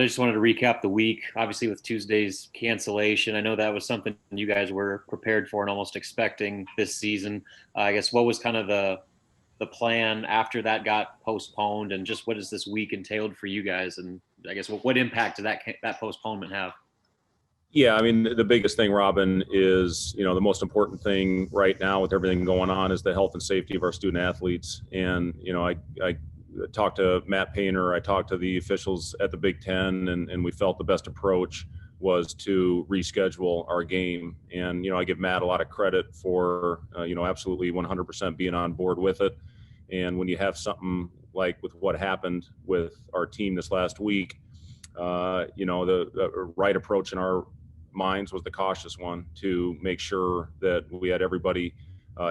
just wanted to recap the week, obviously with Tuesday's cancellation. I know that was something you guys were prepared for and almost expecting this season. I guess what was kind of the plan after that got postponed, and just what has this week entailed for you guys? And I guess what impact did that postponement have? Yeah, I mean, the biggest thing, Robin, is, the most important thing right now with everything going on is the health and safety of our student athletes. And, I talked to Matt Painter, I talked to the officials at the Big Ten, and we felt the best approach was to reschedule our game. And, I give Matt a lot of credit for, absolutely 100% being on board with it. And when you have something like with what happened with our team this last week, the right approach in our minds was the cautious one, to make sure that we had everybody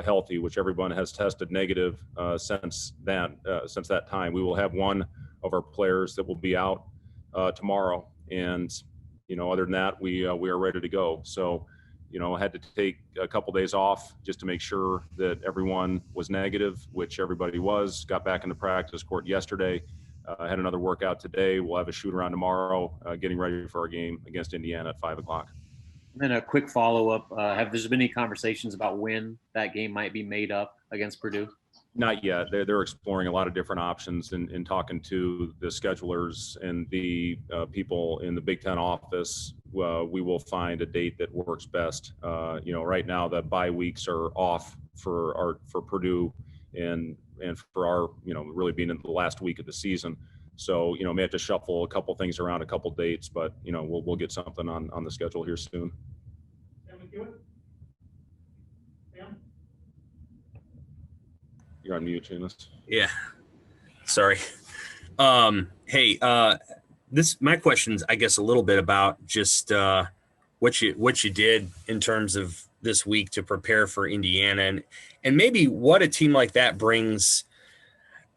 healthy, which everyone has tested negative since that time. We will have one of our players that will be out tomorrow, and other than that, we are ready to go. So, I had to take a couple days off just to make sure that everyone was negative, which everybody was. Got back in the practice court yesterday. Had another workout today. We'll have a shoot around tomorrow, getting ready for our game against Indiana at 5 o'clock. And then a quick follow-up. Have there been any conversations about when that game might be made up against Purdue? Not yet. They're exploring a lot of different options and talking to the schedulers and the people in the Big Ten office. We will find a date that works best. Right now the bye weeks are off for Purdue and for our, really being in the last week of the season. So, may have to shuffle a couple things around, a couple dates, but, we'll get something on the schedule here soon. Mckewon? Sam? You're on mute, Janice. Yeah. Sorry. Hey, my question's, I guess, a little bit about just what you did in terms of this week to prepare for Indiana, and maybe what a team like that brings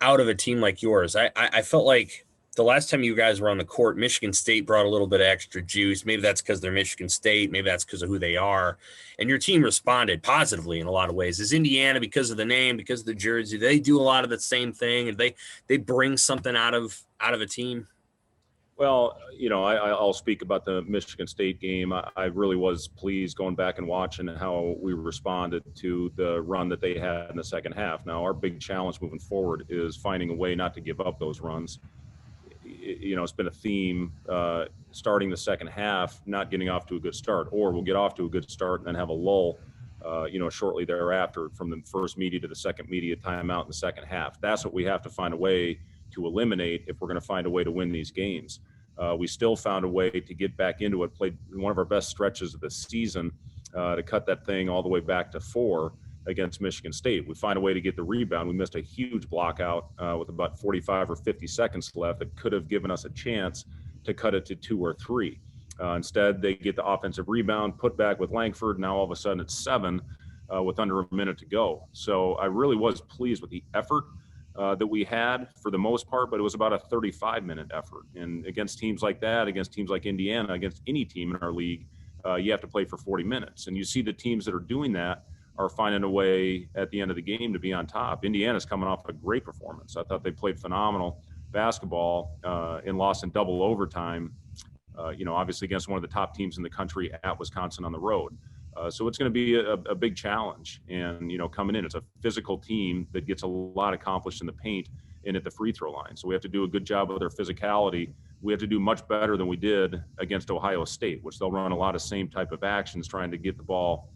out of a team like yours. I felt like the last time you guys were on the court, Michigan State brought a little bit of extra juice. Maybe that's because they're Michigan State. Maybe that's because of who they are. And your team responded positively in a lot of ways. Is Indiana, because of the name, because of the jersey, they do a lot of the same thing, and they bring something out of a team? Well, I'll speak about the Michigan State game. I really was pleased going back and watching how we responded to the run that they had in the second half. Now, our big challenge moving forward is finding a way not to give up those runs. It's been a theme starting the second half, not getting off to a good start, or we'll get off to a good start and then have a lull, shortly thereafter, from the first media to the second media timeout in the second half. That's what we have to find a way to eliminate if we're going to find a way to win these games. We still found a way to get back into it, played one of our best stretches of the season to cut that thing all the way back to 4 against Michigan State. We find a way to get the rebound. We missed a huge block out with about 45 or 50 seconds left that could have given us a chance to cut it to 2 or 3. Instead, they get the offensive rebound, put back with Langford. Now all of a sudden it's 7 with under a minute to go. So I really was pleased with the effort that we had for the most part, but it was about a 35-minute effort. And against teams like that, against teams like Indiana, against any team in our league, you have to play for 40 minutes. And you see the teams that are doing that are finding a way at the end of the game to be on top. Indiana's coming off a great performance. I thought they played phenomenal basketball and lost in double overtime, obviously against one of the top teams in the country at Wisconsin on the road. So it's going to be a big challenge. And, coming in, it's a physical team that gets a lot accomplished in the paint and at the free throw line. So we have to do a good job of their physicality. We have to do much better than we did against Ohio State, which they'll run a lot of same type of actions trying to get the ball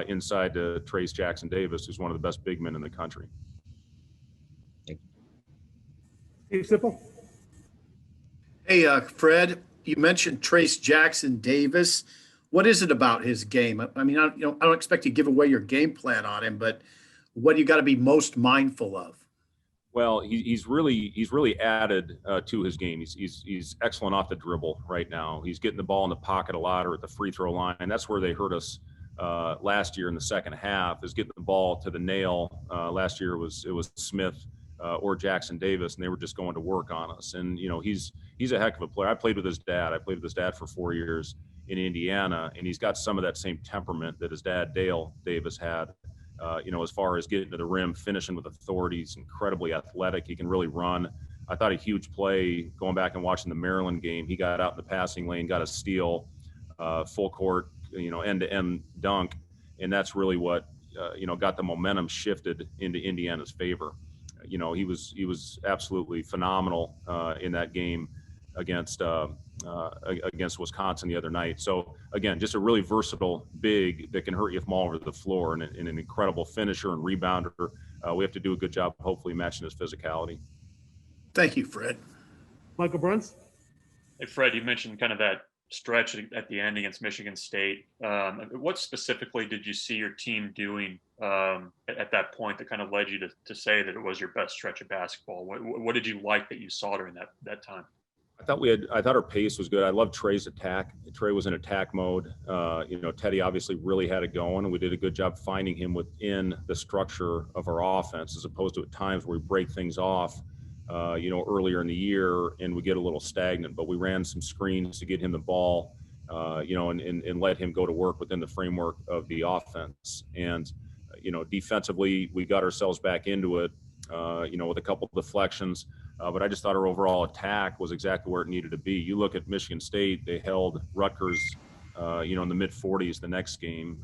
inside to Trace Jackson Davis, who's one of the best big men in the country. Steve Sipple? Hey, Fred, you mentioned Trace Jackson Davis. What is it about his game? I mean, I don't expect you to give away your game plan on him, but what do you got to be most mindful of? Well, he's really added to his game. He's excellent off the dribble right now. He's getting the ball in the pocket a lot or at the free throw line. That's where they hurt us last year in the second half, is getting the ball to the nail. Last year it was Smith or Jackson Davis, and they were just going to work on us. And he's a heck of a player. I played with his dad for 4 years in Indiana, and he's got some of that same temperament that his dad Dale Davis had. As far as getting to the rim, finishing with authority. He's incredibly athletic. He can really run. I thought a huge play going back and watching the Maryland game. He got out in the passing lane, got a steal, full court, end-to-end dunk, and that's really what got the momentum shifted into Indiana's favor. He was absolutely phenomenal in that game against Wisconsin the other night. So again, just a really versatile big that can hurt you from all over the floor, and an incredible finisher and rebounder. We have to do a good job, hopefully, matching his physicality. Thank you, Fred. Michael Bruntz? Hey, Fred, you mentioned kind of that stretch at the end against Michigan State. What specifically did you see your team doing at that point that kind of led you to say that it was your best stretch of basketball? What did you like that you saw during that time? I thought our pace was good. I love Trey's attack. Trey was in attack mode. Teddy obviously really had it going, and we did a good job finding him within the structure of our offense, as opposed to at times where we break things off, earlier in the year and we get a little stagnant. But we ran some screens to get him the ball, and let him go to work within the framework of the offense. And, defensively, we got ourselves back into it, with a couple of deflections. But I just thought our overall attack was exactly where it needed to be. You look at Michigan State, they held Rutgers, in the mid-40s the next game,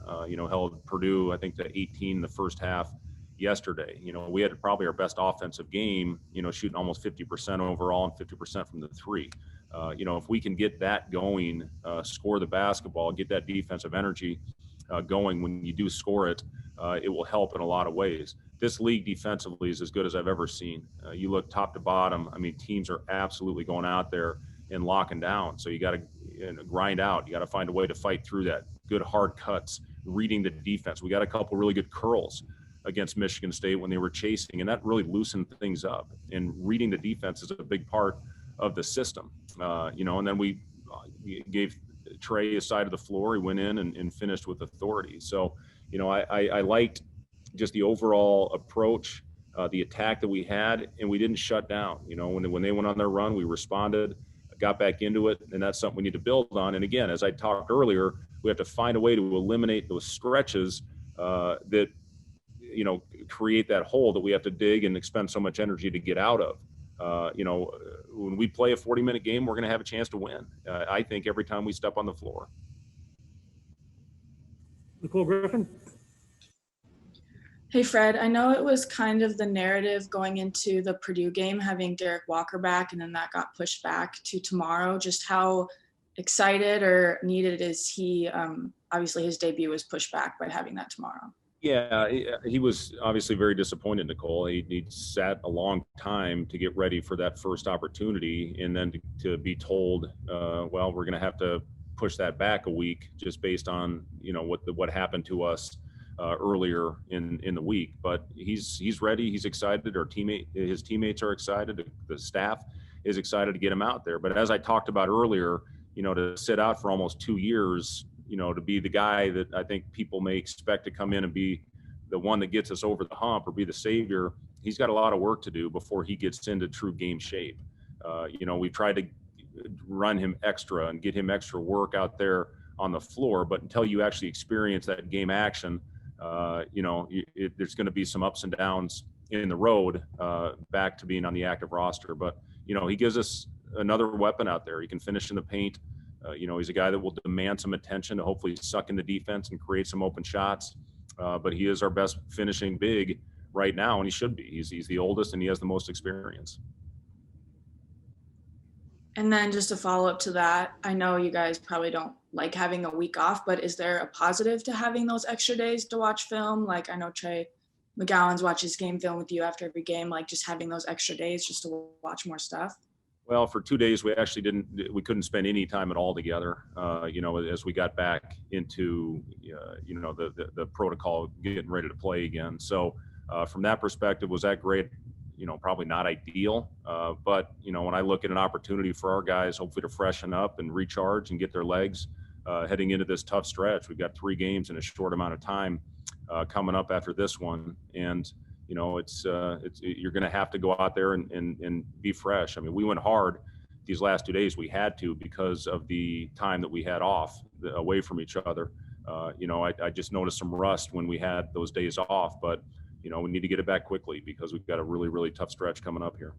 held Purdue, I think, to 18 in the first half yesterday. We had probably our best offensive game, shooting almost 50% overall and 50% from the three. If we can get that going, score the basketball, get that defensive energy going when you do score it, it will help in a lot of ways. This league defensively is as good as I've ever seen. You look top to bottom. I mean, teams are absolutely going out there and locking down. So you got to grind out. You got to find a way to fight through that. Good hard cuts, reading the defense. We got a couple really good curls against Michigan State when they were chasing, and that really loosened things up. And reading the defense is a big part of the system. And then we gave Trey a side of the floor. He went in and finished with authority. So, I liked just the overall approach, the attack that we had, and we didn't shut down. When they went on their run, we responded, got back into it, and that's something we need to build on. And again, as I talked earlier, we have to find a way to eliminate those stretches that, create that hole that we have to dig and expend so much energy to get out of. When we play a 40-minute game, we're going to have a chance to win, I think, every time we step on the floor. Nicole Griffith? Hey, Fred, I know it was kind of the narrative going into the Purdue game, having Derek Walker back, and then that got pushed back to tomorrow. Just how excited or needed is he? Obviously, his debut was pushed back by having that tomorrow. Yeah, he was obviously very disappointed, Nicole. He sat a long time to get ready for that first opportunity, and then to be told, well, we're going to have to push that back a week just based on, what happened to us earlier in the week. But he's ready. He's excited. His teammates are excited. The staff is excited to get him out there. But as I talked about earlier, to sit out for almost 2 years, to be the guy that I think people may expect to come in and be the one that gets us over the hump or be the savior, he's got a lot of work to do before he gets into true game shape. We tried to run him extra and get him extra work out there on the floor, but until you actually experience that game action, there's going to be some ups and downs in the road back to being on the active roster. But, he gives us another weapon out there. He can finish in the paint. He's a guy that will demand some attention to hopefully suck in the defense and create some open shots. But he is our best finishing big right now, and he should be. He's the oldest, and he has the most experience. And then just to follow up to that, I know you guys probably don't like having a week off, but is there a positive to having those extra days to watch film? Like I know Trey Mckewon watches game film with you after every game, like just having those extra days just to watch more stuff. Well, for 2 days, we actually we couldn't spend any time at all together, as we got back into, the protocol getting ready to play again. So from that perspective, was that great? Probably not ideal. But, when I look at an opportunity for our guys, hopefully to freshen up and recharge and get their legs heading into this tough stretch. We've got 3 games in a short amount of time coming up after this one. And, you're going to have to go out there and be fresh. I mean, we went hard these last 2 days. We had to because of the time that we had off away from each other. I just noticed some rust when we had those days off, but, we need to get it back quickly because we've got a really, really tough stretch coming up here.